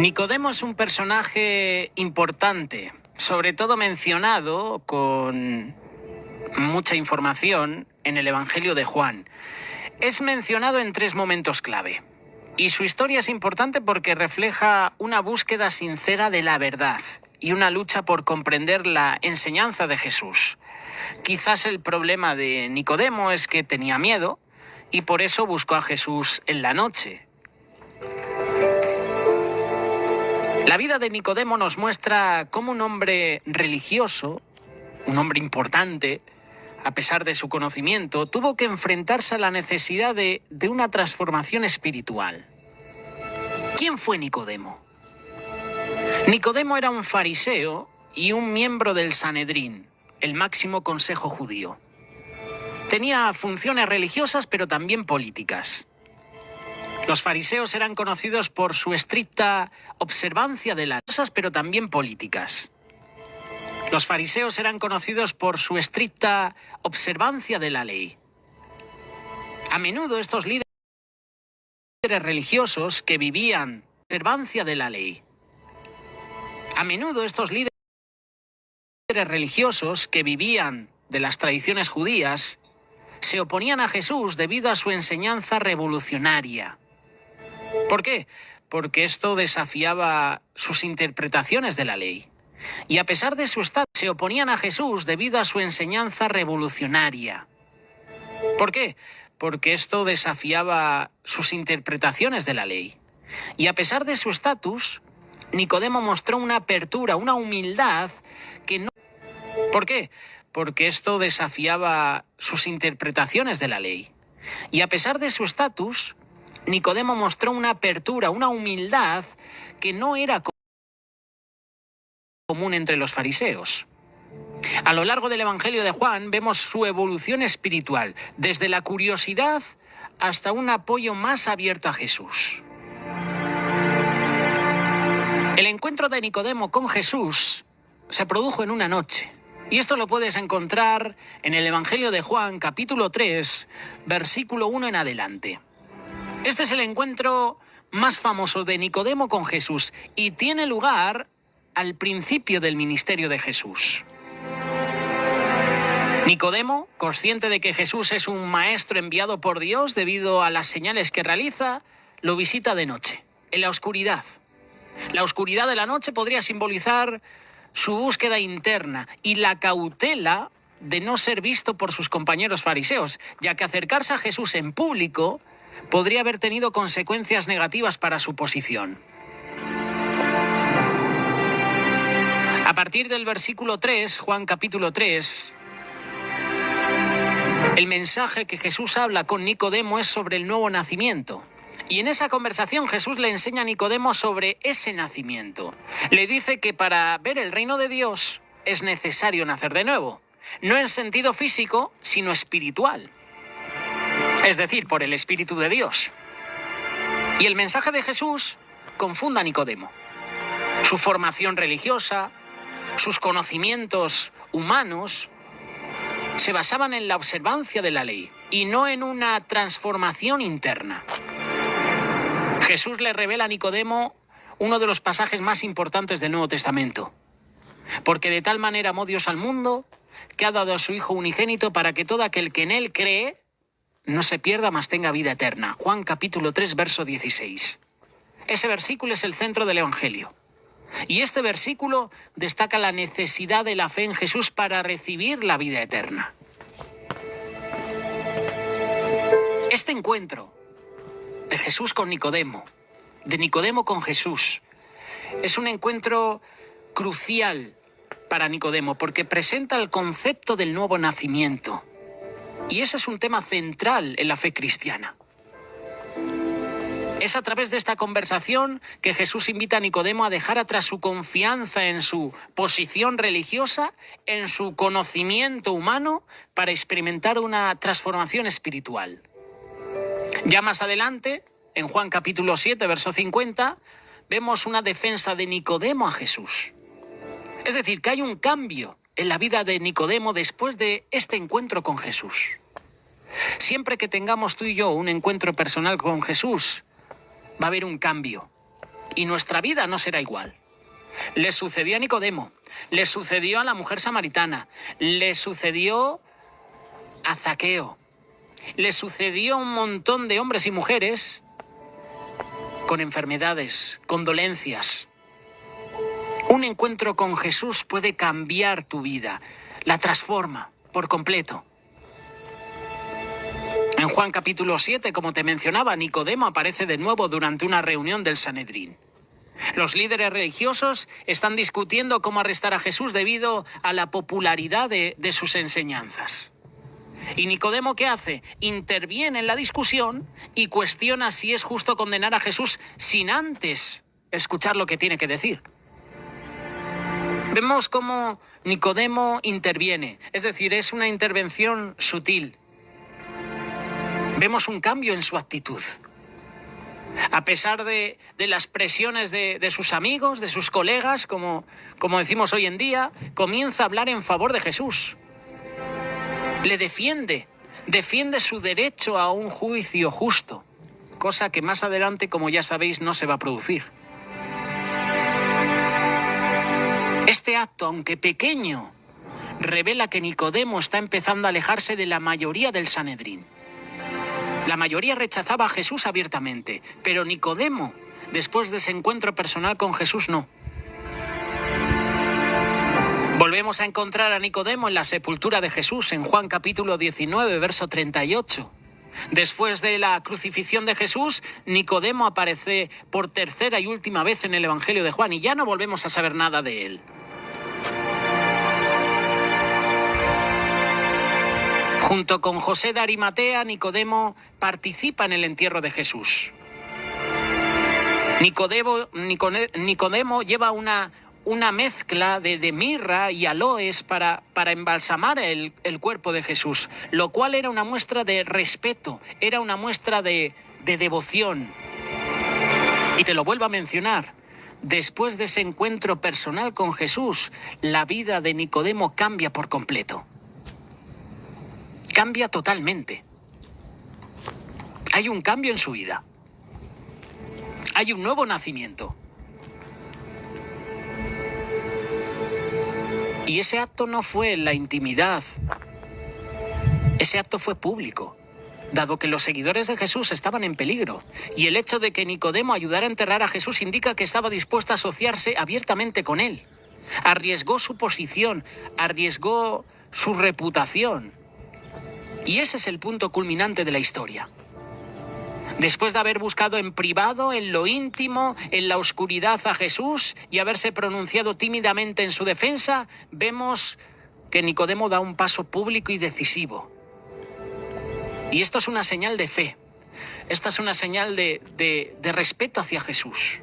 Nicodemo es un personaje importante, sobre todo mencionado con mucha información en el Evangelio de Juan. Es mencionado en 3 momentos clave. Y su historia es importante porque refleja una búsqueda sincera de la verdad y una lucha por comprender la enseñanza de Jesús. Quizás el problema de Nicodemo es que tenía miedo y por eso buscó a Jesús en la noche. La vida de Nicodemo nos muestra cómo un hombre religioso, un hombre importante, a pesar de su conocimiento, tuvo que enfrentarse a la necesidad de una transformación espiritual. ¿Quién fue Nicodemo? Nicodemo era un fariseo y un miembro del Sanedrín, el máximo consejo judío. Tenía funciones religiosas, pero también políticas. Los fariseos eran conocidos por su estricta observancia de las cosas, pero también políticas. Los fariseos eran conocidos por su estricta observancia de la ley. A menudo estos líderes religiosos que vivían observancia de la ley. A menudo estos líderes religiosos que vivían de las tradiciones judías se oponían a Jesús debido a su enseñanza revolucionaria. ¿Por qué? Porque esto desafiaba sus interpretaciones de la ley. Y a pesar de su estatus, se oponían a Jesús debido a su enseñanza revolucionaria. ¿Por qué? Porque esto desafiaba sus interpretaciones de la ley. Y a pesar de su estatus, Nicodemo mostró una apertura, una humildad que no... ¿Por qué? Porque esto desafiaba sus interpretaciones de la ley. Y a pesar de su estatus, Nicodemo mostró una apertura, una humildad que no era común entre los fariseos. A lo largo del Evangelio de Juan vemos su evolución espiritual, desde la curiosidad hasta un apoyo más abierto a Jesús. El encuentro de Nicodemo con Jesús se produjo en una noche. Y esto lo puedes encontrar en el Evangelio de Juan, capítulo 3, versículo 1 en adelante. Este es el encuentro más famoso de Nicodemo con Jesús y tiene lugar al principio del ministerio de Jesús. Nicodemo, consciente de que Jesús es un maestro enviado por Dios debido a las señales que realiza, lo visita de noche, en la oscuridad. La oscuridad de la noche podría simbolizar su búsqueda interna y la cautela de no ser visto por sus compañeros fariseos, ya que acercarse a Jesús en público podría haber tenido consecuencias negativas para su posición. A partir del versículo 3, Juan capítulo 3, el mensaje que Jesús habla con Nicodemo es sobre el nuevo nacimiento. Y en esa conversación Jesús le enseña a Nicodemo sobre ese nacimiento. Le dice que para ver el reino de Dios es necesario nacer de nuevo. No en sentido físico, sino espiritual. Es decir, por el Espíritu de Dios. Y el mensaje de Jesús confunde a Nicodemo. Su formación religiosa, sus conocimientos humanos, se basaban en la observancia de la ley y no en una transformación interna. Jesús le revela a Nicodemo uno de los pasajes más importantes del Nuevo Testamento. Porque de tal manera amó Dios al mundo, que ha dado a su Hijo unigénito para que todo aquel que en él cree no se pierda, mas tenga vida eterna. Juan capítulo 3, verso 16. Ese versículo es el centro del Evangelio. Y este versículo destaca la necesidad de la fe en Jesús para recibir la vida eterna. Este encuentro de Jesús con Nicodemo, de Nicodemo con Jesús, es un encuentro crucial para Nicodemo porque presenta el concepto del nuevo nacimiento. Y ese es un tema central en la fe cristiana. Es a través de esta conversación que Jesús invita a Nicodemo a dejar atrás su confianza en su posición religiosa, en su conocimiento humano, para experimentar una transformación espiritual. Ya más adelante, en Juan capítulo 7, verso 50, vemos una defensa de Nicodemo a Jesús. Es decir, que hay un cambio en la vida de Nicodemo después de este encuentro con Jesús. Siempre que tengamos tú y yo un encuentro personal con Jesús, va a haber un cambio. y nuestra vida no será igual. Le sucedió a Nicodemo, le sucedió a la mujer samaritana, le sucedió a Zaqueo, le sucedió a un montón de hombres y mujeres con enfermedades, con dolencias. Un encuentro con Jesús puede cambiar tu vida, la transforma por completo. En Juan capítulo 7, como te mencionaba, Nicodemo aparece de nuevo durante una reunión del Sanedrín. Los líderes religiosos están discutiendo cómo arrestar a Jesús debido a la popularidad de sus enseñanzas. ¿Y Nicodemo qué hace? Interviene en la discusión y cuestiona si es justo condenar a Jesús sin antes escuchar lo que tiene que decir. Vemos cómo Nicodemo interviene, es decir, es una intervención sutil. Vemos un cambio en su actitud. A pesar de las presiones de sus amigos, de sus colegas, como decimos hoy en día, comienza a hablar en favor de Jesús. Le defiende su derecho a un juicio justo, cosa que más adelante, como ya sabéis, no se va a producir. Este acto, aunque pequeño, revela que Nicodemo está empezando a alejarse de la mayoría del Sanedrín. La mayoría rechazaba a Jesús abiertamente, pero Nicodemo, después de ese encuentro personal con Jesús, no. Volvemos a encontrar a Nicodemo en la sepultura de Jesús, en Juan capítulo 19, verso 38. Después de la crucifixión de Jesús, Nicodemo aparece por tercera y última vez en el Evangelio de Juan y ya no volvemos a saber nada de él. Junto con José de Arimatea, Nicodemo participa en el entierro de Jesús. Nicodemo lleva una mezcla de mirra y aloes para embalsamar el cuerpo de Jesús, lo cual era una muestra de respeto, era una muestra de devoción. Y te lo vuelvo a mencionar, después de ese encuentro personal con Jesús, la vida de Nicodemo cambia por completo. Cambia totalmente. Hay un cambio en su vida. Hay un nuevo nacimiento. Y ese acto no fue en la intimidad. Ese acto fue público, dado que los seguidores de Jesús estaban en peligro. Y el hecho de que Nicodemo ayudara a enterrar a Jesús indica que estaba dispuesto a asociarse abiertamente con él. Arriesgó su posición, arriesgó su reputación. Y ese es el punto culminante de la historia. Después de haber buscado en privado, en lo íntimo, en la oscuridad a Jesús y haberse pronunciado tímidamente en su defensa, vemos que Nicodemo da un paso público y decisivo. Y esto es una señal de fe. Esta es una señal de respeto hacia Jesús.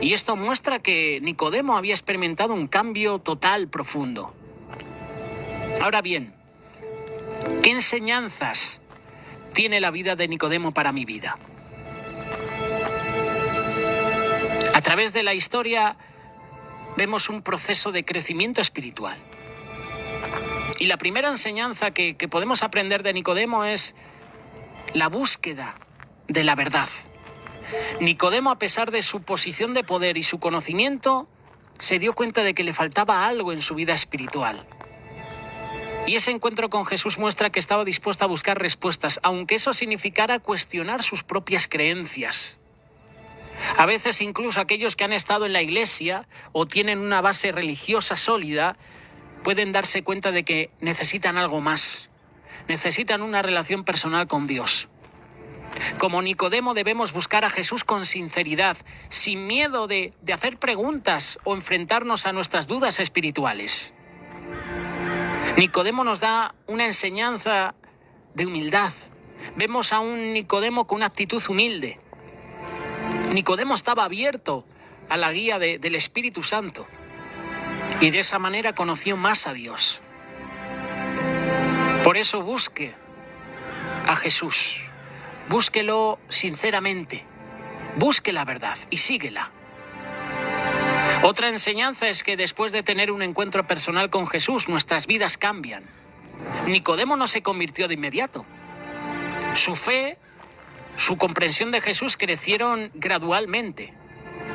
Y esto muestra que Nicodemo había experimentado un cambio total, profundo. Ahora bien, ¿qué enseñanzas tiene la vida de Nicodemo para mi vida? A través de la historia vemos un proceso de crecimiento espiritual. Y la primera enseñanza que podemos aprender de Nicodemo es la búsqueda de la verdad. Nicodemo, a pesar de su posición de poder y su conocimiento, se dio cuenta de que le faltaba algo en su vida espiritual. Y ese encuentro con Jesús muestra que estaba dispuesto a buscar respuestas, aunque eso significara cuestionar sus propias creencias. A veces incluso aquellos que han estado en la iglesia o tienen una base religiosa sólida pueden darse cuenta de que necesitan algo más. Necesitan una relación personal con Dios. Como Nicodemo debemos buscar a Jesús con sinceridad, sin miedo de hacer preguntas o enfrentarnos a nuestras dudas espirituales. Nicodemo nos da una enseñanza de humildad. Vemos a un Nicodemo con una actitud humilde. Nicodemo estaba abierto a la guía del Espíritu Santo y de esa manera conoció más a Dios. Por eso busque a Jesús, búsquelo sinceramente, busque la verdad y síguela. Otra enseñanza es que después de tener un encuentro personal con Jesús, nuestras vidas cambian. Nicodemo no se convirtió de inmediato. Su fe, su comprensión de Jesús crecieron gradualmente.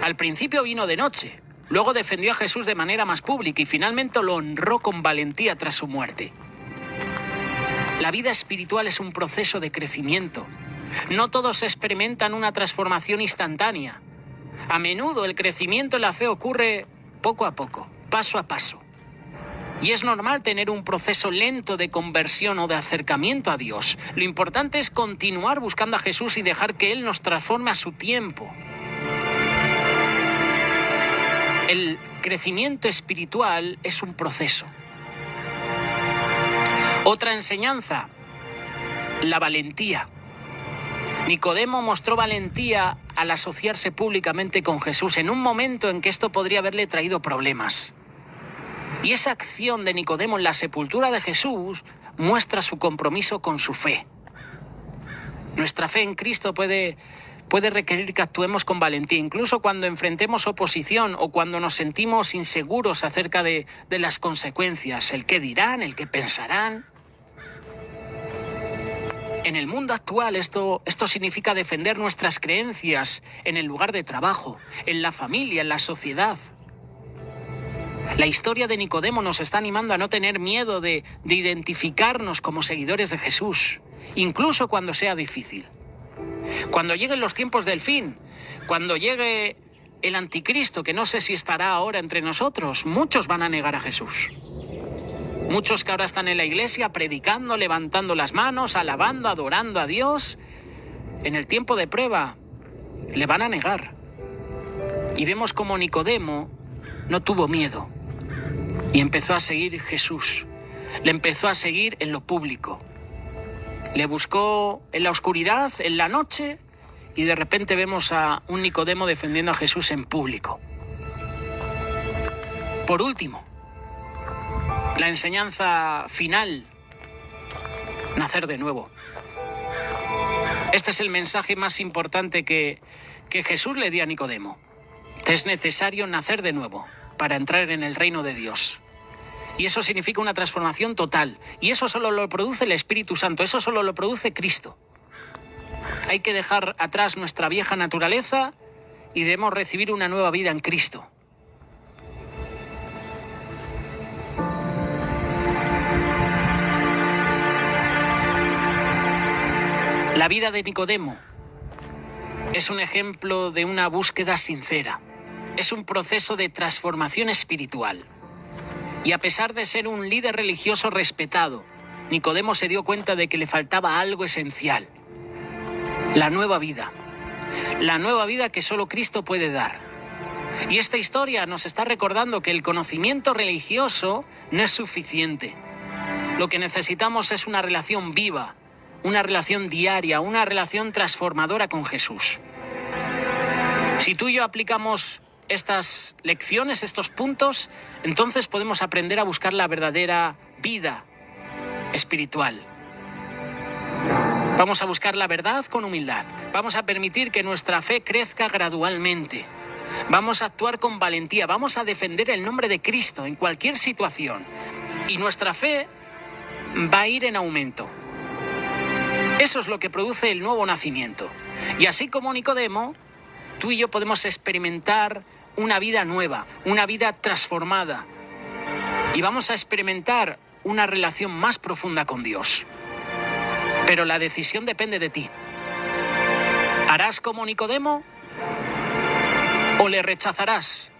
Al principio vino de noche, luego defendió a Jesús de manera más pública y finalmente lo honró con valentía tras su muerte. La vida espiritual es un proceso de crecimiento. No todos experimentan una transformación instantánea. A menudo el crecimiento en la fe ocurre poco a poco, paso a paso. Y es normal tener un proceso lento de conversión o de acercamiento a Dios. Lo importante es continuar buscando a Jesús y dejar que Él nos transforme a su tiempo. El crecimiento espiritual es un proceso. Otra enseñanza, la valentía. Nicodemo mostró valentía al asociarse públicamente con Jesús en un momento en que esto podría haberle traído problemas. Y esa acción de Nicodemo en la sepultura de Jesús muestra su compromiso con su fe. Nuestra fe en Cristo puede requerir que actuemos con valentía, incluso cuando enfrentemos oposición o cuando nos sentimos inseguros acerca de las consecuencias, el qué dirán, el qué pensarán. En el mundo actual esto significa defender nuestras creencias en el lugar de trabajo, en la familia, en la sociedad. La historia de Nicodemo nos está animando a no tener miedo de identificarnos como seguidores de Jesús, incluso cuando sea difícil. Cuando lleguen los tiempos del fin, cuando llegue el anticristo, que no sé si estará ahora entre nosotros, muchos van a negar a Jesús. Muchos que ahora están en la iglesia predicando, levantando las manos, alabando, adorando a Dios, en el tiempo de prueba le van a negar. Y vemos como Nicodemo no tuvo miedo y empezó a seguir Jesús. Le empezó a seguir en lo público. Le buscó en la oscuridad, en la noche, y de repente vemos a un Nicodemo defendiendo a Jesús en público. Por último, la enseñanza final, nacer de nuevo. Este es el mensaje más importante que Jesús le dio a Nicodemo. Te es necesario nacer de nuevo para entrar en el reino de Dios. Y eso significa una transformación total. Y eso solo lo produce el Espíritu Santo, eso solo lo produce Cristo. Hay que dejar atrás nuestra vieja naturaleza y debemos recibir una nueva vida en Cristo. La vida de Nicodemo es un ejemplo de una búsqueda sincera. Es un proceso de transformación espiritual. Y a pesar de ser un líder religioso respetado, Nicodemo se dio cuenta de que le faltaba algo esencial. La nueva vida. La nueva vida que solo Cristo puede dar. Y esta historia nos está recordando que el conocimiento religioso no es suficiente. Lo que necesitamos es una relación viva, una relación diaria, una relación transformadora con Jesús. Si tú y yo aplicamos estas lecciones, estos puntos, entonces podemos aprender a buscar la verdadera vida espiritual. Vamos a buscar la verdad con humildad. Vamos a permitir que nuestra fe crezca gradualmente. Vamos a actuar con valentía. Vamos a defender el nombre de Cristo en cualquier situación. Y nuestra fe va a ir en aumento. Eso es lo que produce el nuevo nacimiento. Y así como Nicodemo, tú y yo podemos experimentar una vida nueva, una vida transformada. Y vamos a experimentar una relación más profunda con Dios. Pero la decisión depende de ti. ¿Harás como Nicodemo o le rechazarás